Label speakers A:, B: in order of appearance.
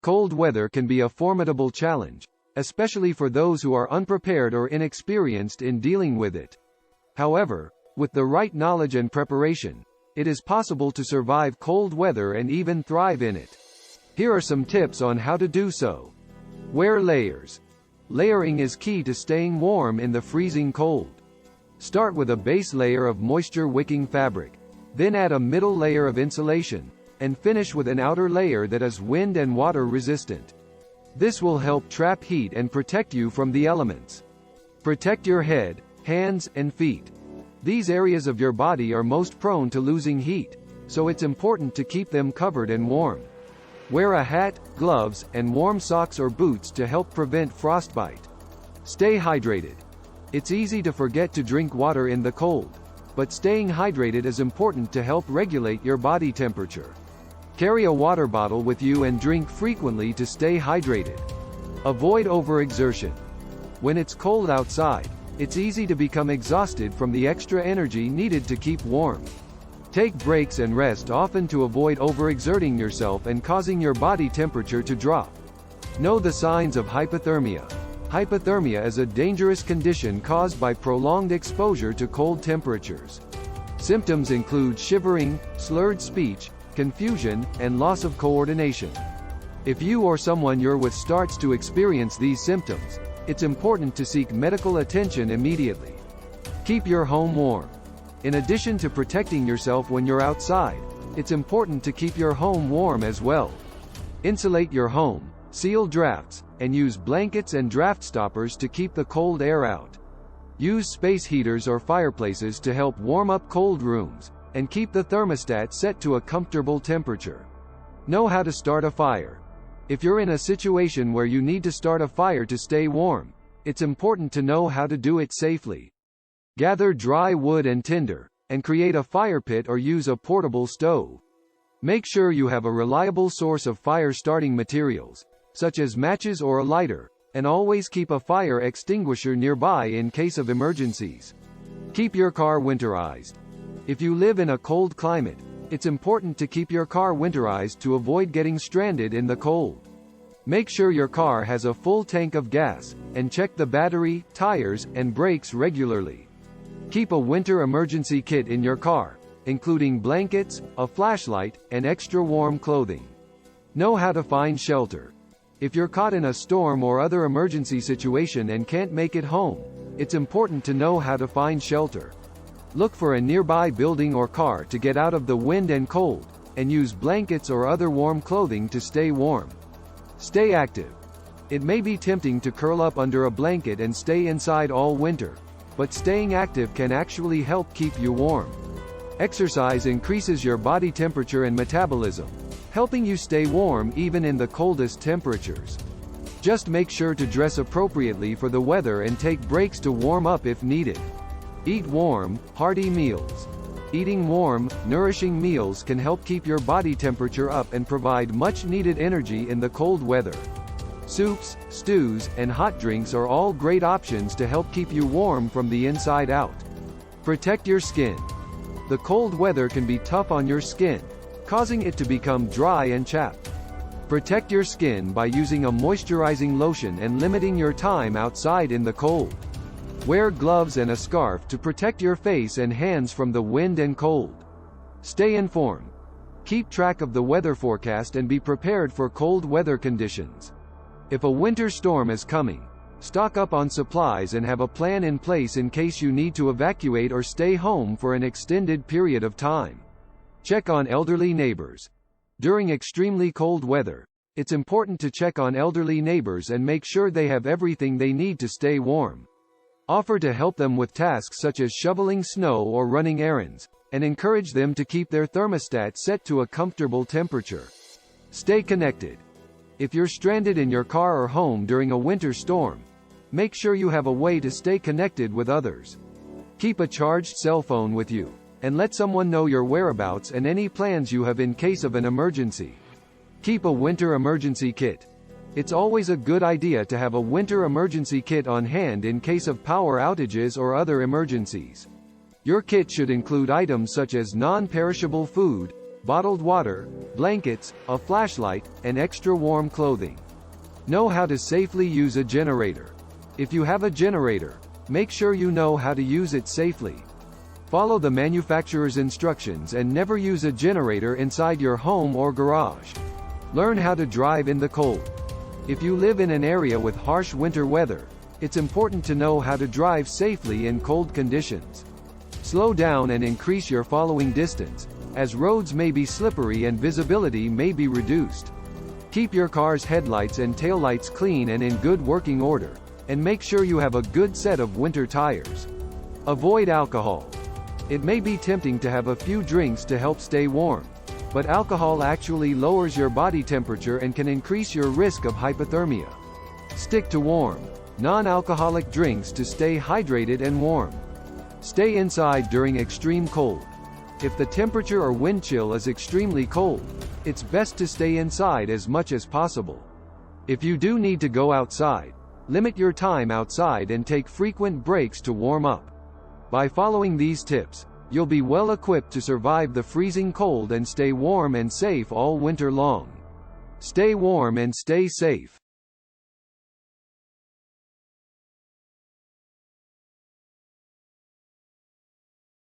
A: Cold weather can be a formidable challenge, especially for those who are unprepared or inexperienced in dealing with it. However, with the right knowledge and preparation, it is possible to survive cold weather and even thrive in it. Here are some tips on how to do so. Wear layers. Layering is key to staying warm in the freezing cold. Start with a base layer of moisture-wicking fabric, then add a middle layer of insulation, and finish with an outer layer that is wind and water resistant. This will help trap heat and protect you from the elements. Protect your head, hands, and feet. These areas of your body are most prone to losing heat, so it's important to keep them covered and warm. Wear a hat, gloves, and warm socks or boots to help prevent frostbite. Stay hydrated. It's easy to forget to drink water in the cold, but staying hydrated is important to help regulate your body temperature. Carry a water bottle with you and drink frequently to stay hydrated. Avoid overexertion. When it's cold outside, it's easy to become exhausted from the extra energy needed to keep warm. Take breaks and rest often to avoid overexerting yourself and causing your body temperature to drop. Know the signs of hypothermia. Hypothermia is a dangerous condition caused by prolonged exposure to cold temperatures. Symptoms include shivering, slurred speech, confusion, and loss of coordination. If you or someone you're with starts to experience these symptoms, it's important to seek medical attention immediately. Keep your home warm. In addition to protecting yourself when you're outside, it's important to keep your home warm as well. Insulate your home, seal drafts, and use blankets and draft stoppers to keep the cold air out. Use space heaters or fireplaces to help warm up cold rooms, and keep the thermostat set to a comfortable temperature. Know how to start a fire. If you're in a situation where you need to start a fire to stay warm, it's important to know how to do it safely. Gather dry wood and tinder, and create a fire pit or use a portable stove. Make sure you have a reliable source of fire-starting materials, such as matches or a lighter, and always keep a fire extinguisher nearby in case of emergencies. Keep your car winterized. If you live in a cold climate, it's important to keep your car winterized to avoid getting stranded in the cold. Make sure your car has a full tank of gas, and check the battery, tires, and brakes regularly. Keep a winter emergency kit in your car, including blankets, a flashlight, and extra warm clothing. Know how to find shelter. If you're caught in a storm or other emergency situation and can't make it home, it's important to know how to find shelter. Look for a nearby building or car to get out of the wind and cold, and use blankets or other warm clothing to stay warm. Stay active. It may be tempting to curl up under a blanket and stay inside all winter, but staying active can actually help keep you warm. Exercise increases your body temperature and metabolism, helping you stay warm even in the coldest temperatures. Just make sure to dress appropriately for the weather and take breaks to warm up if needed. Eat warm, hearty meals. Eating warm, nourishing meals can help keep your body temperature up and provide much-needed energy in the cold weather. Soups, stews, and hot drinks are all great options to help keep you warm from the inside out. Protect your skin. The cold weather can be tough on your skin, causing it to become dry and chapped. Protect your skin by using a moisturizing lotion and limiting your time outside in the cold. Wear gloves and a scarf to protect your face and hands from the wind and cold. Stay informed. Keep track of the weather forecast and be prepared for cold weather conditions. If a winter storm is coming, stock up on supplies and have a plan in place in case you need to evacuate or stay home for an extended period of time. Check on elderly neighbors. During extremely cold weather, it's important to check on elderly neighbors and make sure they have everything they need to stay warm. Offer to help them with tasks such as shoveling snow or running errands, and encourage them to keep their thermostat set to a comfortable temperature. Stay connected. If you're stranded in your car or home during a winter storm, make sure you have a way to stay connected with others. Keep a charged cell phone with you, and let someone know your whereabouts and any plans you have in case of an emergency. Keep a winter emergency kit. It's always a good idea to have a winter emergency kit on hand in case of power outages or other emergencies. Your kit should include items such as non-perishable food, bottled water, blankets, a flashlight, and extra warm clothing. Know how to safely use a generator. If you have a generator, make sure you know how to use it safely. Follow the manufacturer's instructions and never use a generator inside your home or garage. Learn how to drive in the cold. If you live in an area with harsh winter weather, it's important to know how to drive safely in cold conditions. Slow down and increase your following distance, as roads may be slippery and visibility may be reduced. Keep your car's headlights and taillights clean and in good working order, and make sure you have a good set of winter tires. Avoid alcohol. It may be tempting to have a few drinks to help stay warm, but alcohol actually lowers your body temperature and can increase your risk of hypothermia. Stick to warm, non-alcoholic drinks to stay hydrated and warm. Stay inside during extreme cold. If the temperature or wind chill is extremely cold, it's best to stay inside as much as possible. If you do need to go outside, limit your time outside and take frequent breaks to warm up. By following these tips, you'll be well equipped to survive the freezing cold and stay warm and safe all winter long. Stay warm and stay safe.